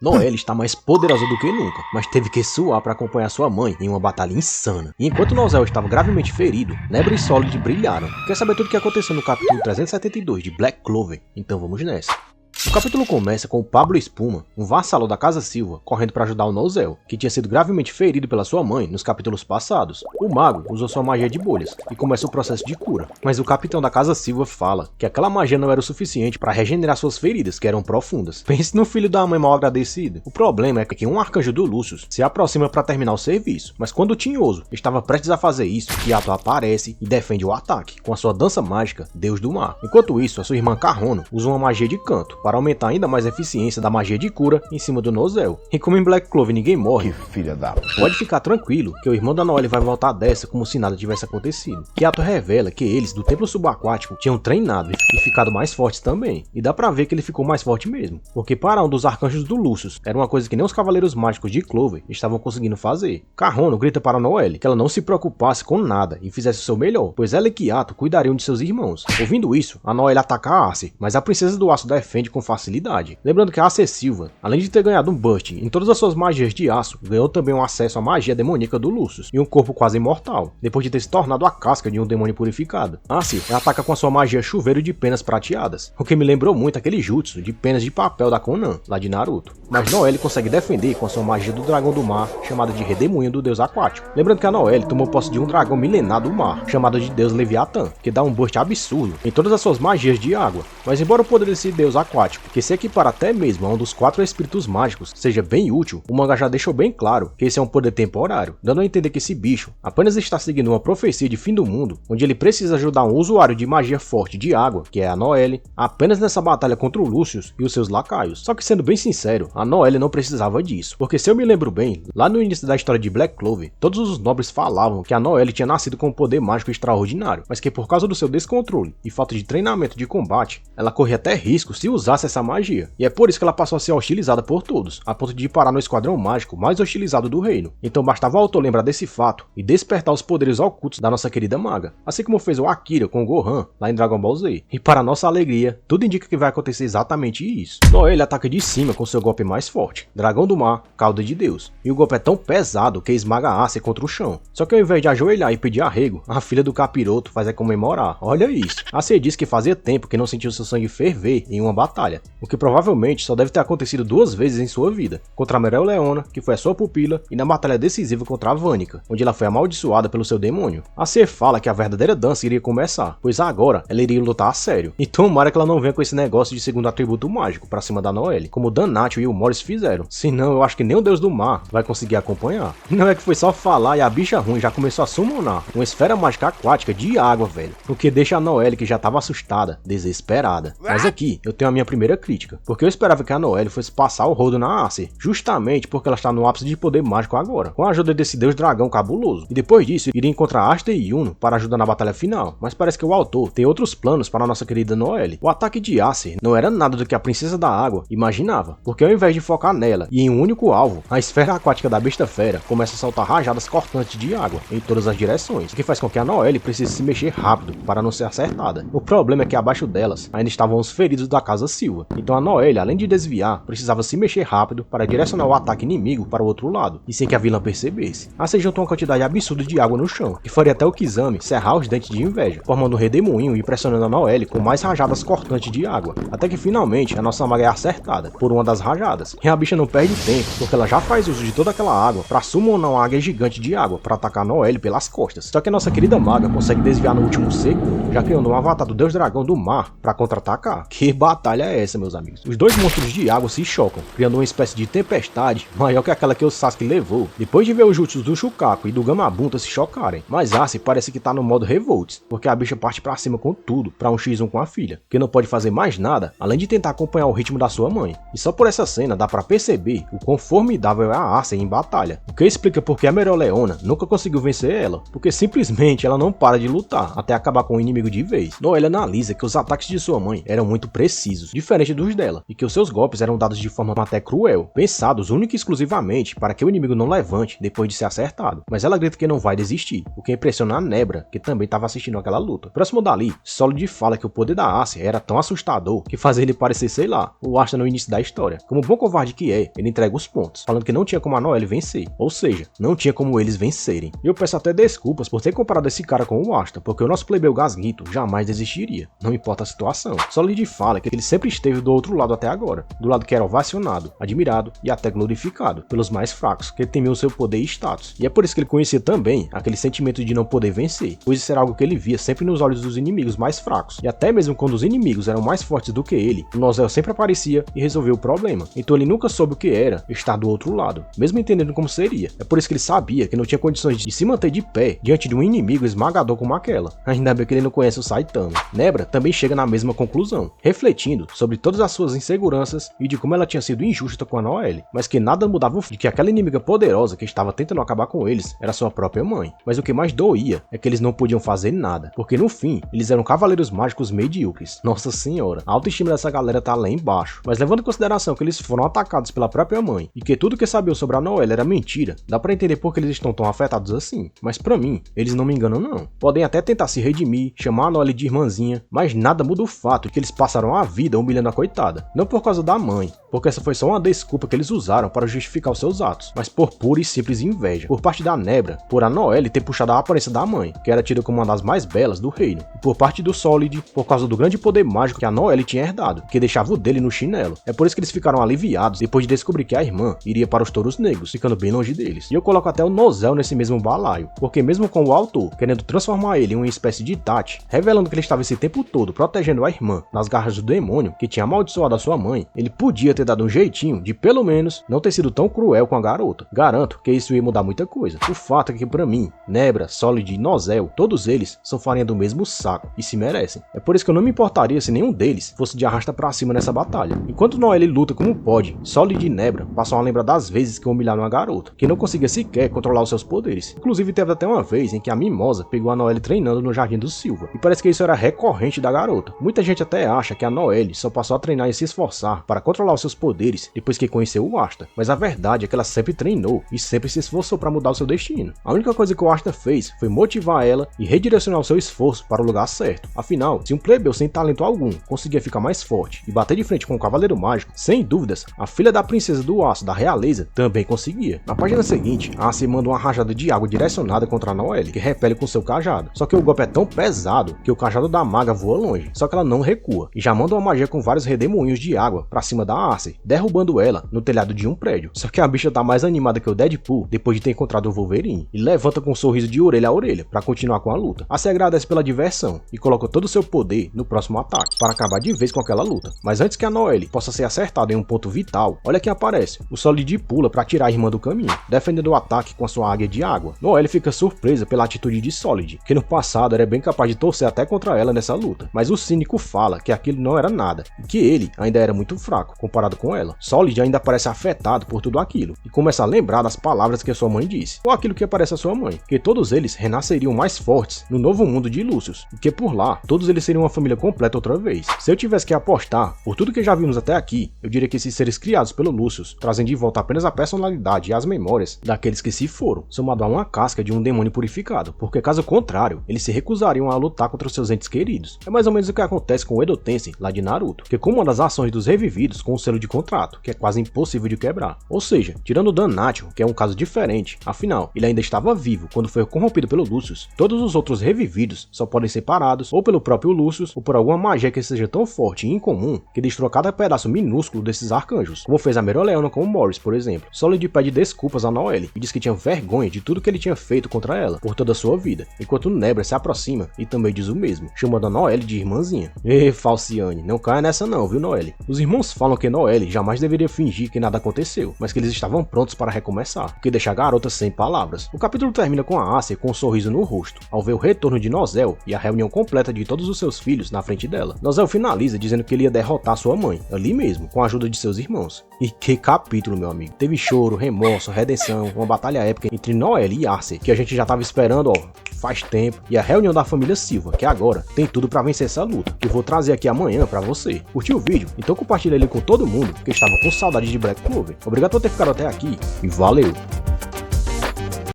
Noelle está mais poderosa do que nunca, mas teve que suar para acompanhar sua mãe em uma batalha insana. E enquanto Nozel estava gravemente ferido, Nebra e Solid brilharam. Quer saber tudo o que aconteceu no capítulo 372 de Black Clover? Então vamos nessa. O capítulo começa com o Pablo Espuma, um vassalo da Casa Silva, correndo para ajudar o Nozel, que tinha sido gravemente ferido pela sua mãe nos capítulos passados. O mago usou sua magia de bolhas e começa o processo de cura, mas o capitão da Casa Silva fala que aquela magia não era o suficiente para regenerar suas feridas, que eram profundas. Pense no filho da mãe mal agradecido. O problema é que um arcanjo do Lucius se aproxima para terminar o serviço, mas quando o Tinhoso estava prestes a fazer isso, Yato aparece e defende o ataque, com a sua dança mágica, Deus do Mar. Enquanto isso, a sua irmã Carrono usa uma magia de canto, para aumentar ainda mais a eficiência da magia de cura em cima do Nozel. E como em Black Clover ninguém morre, Que filha da... pode ficar tranquilo que o irmão da Noelle vai voltar dessa como se nada tivesse acontecido. Yato revela que eles do templo subaquático tinham treinado e ficado mais fortes também. E dá pra ver que ele ficou mais forte mesmo, porque para um dos arcanjos do Lucius era uma coisa que nem os cavaleiros mágicos de Clover estavam conseguindo fazer. Carrono grita para Noelle que ela não se preocupasse com nada e fizesse o seu melhor, pois ela e Yato cuidariam de seus irmãos. Ouvindo isso, a Noelle ataca a Acer, mas a princesa do aço defende com facilidade. Lembrando que a Acer Silva, além de ter ganhado um burst em todas as suas magias de aço, ganhou também um acesso à magia demoníaca do Lucius e um corpo quase imortal, depois de ter se tornado a casca de um demônio purificado. Acer ataca com a sua magia chuveiro de penas prateadas, o que me lembrou muito aquele jutsu de penas de papel da Konan, lá de Naruto. Mas Noelle consegue defender com a sua magia do dragão do mar, chamada de redemoinho do deus aquático. Lembrando que a Noelle tomou posse de um dragão milenar do mar, chamado de deus Leviatã, que dá um burst absurdo em todas as suas magias de água. Mas embora o poder desse deus aquático, que se equipara até mesmo a um dos 4 espíritos mágicos, seja bem útil, o mangá já deixou bem claro que esse é um poder temporário, dando a entender que esse bicho apenas está seguindo uma profecia de fim do mundo, onde ele precisa ajudar um usuário de magia forte de água, que é a Noelle, apenas nessa batalha contra o Lucius e os seus lacaios. Só que sendo bem sincero, a Noelle não precisava disso, porque se eu me lembro bem, lá no início da história de Black Clover, todos os nobres falavam que a Noelle tinha nascido com um poder mágico extraordinário, mas que por causa do seu descontrole e falta de treinamento de combate, ela corria até risco se usasse essa magia, e é por isso que ela passou a ser hostilizada por todos, a ponto de parar no esquadrão mágico mais hostilizado do reino. Então bastava o autor lembrar desse fato e despertar os poderes ocultos da nossa querida maga, assim como fez o Akira com o Gohan lá em Dragon Ball Z. E para nossa alegria, tudo indica que vai acontecer exatamente isso. Noelle ataca de cima com seu golpe mais forte, Dragão do Mar, Cauda de Deus, e o golpe é tão pesado que esmaga a Acer contra o chão. Só que ao invés de ajoelhar e pedir arrego, a filha do capiroto faz comemorar. Olha isso. Acer diz que fazia tempo que não sentiu seu sangue ferver em uma batalha, o que provavelmente só deve ter acontecido 2 vezes em sua vida, contra a Mereoleona, que foi a sua pupila, e na batalha decisiva contra a Vânica, onde ela foi amaldiçoada pelo seu demônio. Acer fala que a verdadeira dança iria começar, pois agora ela iria lutar a sério, e tomara que ela não venha com esse negócio de segundo atributo mágico pra cima da Noelle, como o Danatio e o Morris fizeram, senão eu acho que nem o Deus do Mar vai conseguir acompanhar. Não é que foi só falar e a bicha ruim já começou a summonar uma esfera mágica aquática de água, velho, o que deixa a Noelle, que já estava assustada, desesperada. Mas aqui eu tenho a minha primeira crítica, porque eu esperava que a Noelle fosse passar o rodo na Acer, justamente porque ela está no ápice de poder mágico agora, com a ajuda desse deus dragão cabuloso, e depois disso iria encontrar Aster e Yuno para ajudar na batalha final, mas parece que o autor tem outros planos para a nossa querida Noelle. O ataque de Acer não era nada do que a princesa da água imaginava, porque ao invés de focar nela e em um único alvo, a esfera aquática da besta fera começa a soltar rajadas cortantes de água em todas as direções, o que faz com que a Noelle precise se mexer rápido para não ser acertada. O problema é que abaixo delas ainda estavam os feridos da Casa Silva, então a Noelle, além de desviar, precisava se mexer rápido para direcionar o ataque inimigo para o outro lado, e sem que a vilã percebesse. Acer juntou uma quantidade absurda de água no chão, e faria até o Kizami cerrar os dentes de inveja, formando um redemoinho e pressionando a Noelle com mais rajadas cortantes de água, até que finalmente a nossa maga é acertada por uma das rajadas, e a bicha não perde tempo, porque ela já faz uso de toda aquela água para summonar uma águia gigante de água para atacar a Noelle pelas costas. Só que a nossa querida maga consegue desviar no último segundo, já criando um avatar do deus dragão do mar para contra-atacar. Que batalha é essa, meus amigos? Os dois monstros de água se chocam, criando uma espécie de tempestade maior que aquela que o Sasuke levou, depois de ver os jutsus do Shukaku e do Gamabunta se chocarem. Mas Acer parece que tá no modo Revolts, porque a bicha parte pra cima com tudo pra um x1 com a filha, que não pode fazer mais nada além de tentar acompanhar o ritmo da sua mãe. E só por essa cena dá pra perceber o quão formidável é a Acer em batalha, o que explica porque a Mereoleona nunca conseguiu vencer ela, porque simplesmente ela não para de lutar até acabar com o inimigo inimigo de vez. Noelle analisa que os ataques de sua mãe eram muito precisos, diferente dos dela, e que os seus golpes eram dados de forma até cruel, pensados única e exclusivamente para que o inimigo não levante depois de ser acertado. Mas ela grita que não vai desistir, o que impressiona a Nebra, que também estava assistindo aquela luta. Próximo dali, Solid fala que o poder da Ace era tão assustador que fazia ele parecer, sei lá, o Asta no início da história. Como bom covarde que é, ele entrega os pontos, falando que não tinha como a Noelle vencer, ou seja, não tinha como eles vencerem. E eu peço até desculpas por ter comparado esse cara com o Asta, porque o nosso plebeu Gasguito jamais desistiria, não importa a situação. Solid fala que ele sempre esteve do outro lado até agora, do lado que era ovacionado, admirado e até glorificado pelos mais fracos, que temiam seu poder e status. E é por isso que ele conhecia também aquele sentimento de não poder vencer, pois isso era algo que ele via sempre nos olhos dos inimigos mais fracos. E até mesmo quando os inimigos eram mais fortes do que ele, o Nozel sempre aparecia e resolveu o problema. Então ele nunca soube o que era estar do outro lado, mesmo entendendo como seria. É por isso que ele sabia que não tinha condições de se manter de pé diante de um inimigo esmagador como aquela. Ainda bem que ele não conhece o Saitama. Nebra também chega na mesma conclusão, refletindo sobre todas as suas inseguranças e de como ela tinha sido injusta com a Noelle, mas que nada mudava o fato de que aquela inimiga poderosa que estava tentando acabar com eles era sua própria mãe. Mas o que mais doía é que eles não podiam fazer nada, porque no fim, eles eram cavaleiros mágicos medíocres. Nossa senhora, a autoestima dessa galera tá lá embaixo. Mas levando em consideração que eles foram atacados pela própria mãe e que tudo que sabiam sobre a Noelle era mentira, dá pra entender por que eles estão tão afetados assim. Mas pra mim, eles não me enganam não. Podem até tentar se redimir, chamar a Noelle de irmãzinha, mas nada muda o fato de que eles passaram a vida humilhando a coitada. Não por causa da mãe, porque essa foi só uma desculpa que eles usaram para justificar os seus atos, mas por pura e simples inveja, por parte da Nebra, por a Noelle ter puxado a aparência da mãe, que era tida como uma das mais belas do reino, e por parte do Solid, por causa do grande poder mágico que a Noelle tinha herdado, que deixava o dele no chinelo. É por isso que eles ficaram aliviados depois de descobrir que a irmã iria para os Touros Negros, ficando bem longe deles. E eu coloco até o Nozel nesse mesmo balaio, porque mesmo com o autor querendo transformar ele em uma espécie de Itachi, revelando que ele estava esse tempo todo protegendo a irmã nas garras do demônio que tinha amaldiçoado a sua mãe, ele podia ter dado um jeitinho de pelo menos não ter sido tão cruel com a garota. Garanto que isso ia mudar muita coisa. O fato é que pra mim, Nebra, Solid e Nozel, todos eles são farinha do mesmo saco e se merecem. É por isso que eu não me importaria se nenhum deles fosse de arrasta pra cima nessa batalha. Enquanto Noelle luta como pode, Solid e Nebra passam a lembrar das vezes que humilharam a garota, que não conseguia sequer controlar os seus poderes. Inclusive teve até uma vez em que a Mimosa pegou a Noelle treinando no Jardim do Silva, e parece que isso era recorrente da garota. Muita gente até acha que a Noelle só passou a treinar e se esforçar para controlar os seus poderes depois que conheceu o Asta, mas a verdade é que ela sempre treinou e sempre se esforçou para mudar o seu destino. A única coisa que o Asta fez foi motivar ela e redirecionar o seu esforço para o lugar certo. Afinal, se um plebeu sem talento algum conseguia ficar mais forte e bater de frente com um cavaleiro mágico, sem dúvidas, a filha da princesa do aço da realeza também conseguia. Na página seguinte, a Ace manda uma rajada de água direcionada contra a Noelle, que repele com seu cajado. Só que o golpe é tão pesado que o cajado da maga voa longe, só que ela não recua e já manda uma magia com vários redemoinhos de água pra cima da Ace, derrubando ela no telhado de um prédio. Só que a bicha tá mais animada que o Deadpool depois de ter encontrado o Wolverine e levanta com um sorriso de orelha a orelha pra continuar com a luta. Ace agradece pela diversão e coloca todo o seu poder no próximo ataque para acabar de vez com aquela luta. Mas antes que a Noelle possa ser acertada em um ponto vital, olha quem aparece. O Solid pula para tirar a irmã do caminho, defendendo o ataque com a sua águia de água. Noelle fica surpresa pela atitude de Solid, que no passado era bem capaz de torcer até contra ela nessa luta, mas o cínico fala que aquilo não era nada e que ele ainda era muito fraco comparado com ela. Solid ainda parece afetado por tudo aquilo e começa a lembrar das palavras que a sua mãe disse, ou aquilo que parece a sua mãe, que todos eles renasceriam mais fortes no novo mundo de Lucius e que por lá todos eles seriam uma família completa outra vez. Se eu tivesse que apostar por tudo que já vimos até aqui, eu diria que esses seres criados pelo Lucius trazem de volta apenas a personalidade e as memórias daqueles que se foram, somado a uma casca de um demônio purificado, porque caso contrário, eles se recusariam a lutar contra os seus entes queridos. É mais ou menos o que acontece com o Edo Tensei lá de Naruto, que como uma das ações dos revividos com um selo de contrato, que é quase impossível de quebrar. Ou seja, tirando o Dan Nacho, que é um caso diferente, afinal, ele ainda estava vivo quando foi corrompido pelo Lucius, todos os outros revividos só podem ser parados ou pelo próprio Lucius ou por alguma magia que seja tão forte e incomum que destrua cada pedaço minúsculo desses arcanjos, como fez a Meroleona com o Morris, por exemplo. Solid pede desculpas a Noelle e diz que tinha vergonha de tudo que ele tinha feito contra ela por toda a sua vida, enquanto Nebra se aproxima e também diz o mesmo, chamando a Noelle de irmãzinha. Falciane, não caia nessa não, viu Noelle? Os irmãos falam que Noelle jamais deveria fingir que nada aconteceu, mas que eles estavam prontos para recomeçar, o que deixa a garota sem palavras. O capítulo termina com a Ace com um sorriso no rosto, ao ver o retorno de Nozel e a reunião completa de todos os seus filhos na frente dela. Nozel finaliza dizendo que ele ia derrotar sua mãe, ali mesmo, com a ajuda de seus irmãos. E que capítulo, meu amigo. Teve choro, remorso, redenção, uma batalha épica entre Noelle e Ace, que a gente já tava esperando, ó, faz tempo, e a reunião da família Silva, que agora tem tudo pra vencer essa luta. Eu vou trazer aqui amanhã pra você. Curtiu o vídeo? Então compartilha ele com todo mundo que estava com saudade de Black Clover. Obrigado por ter ficado até aqui e valeu!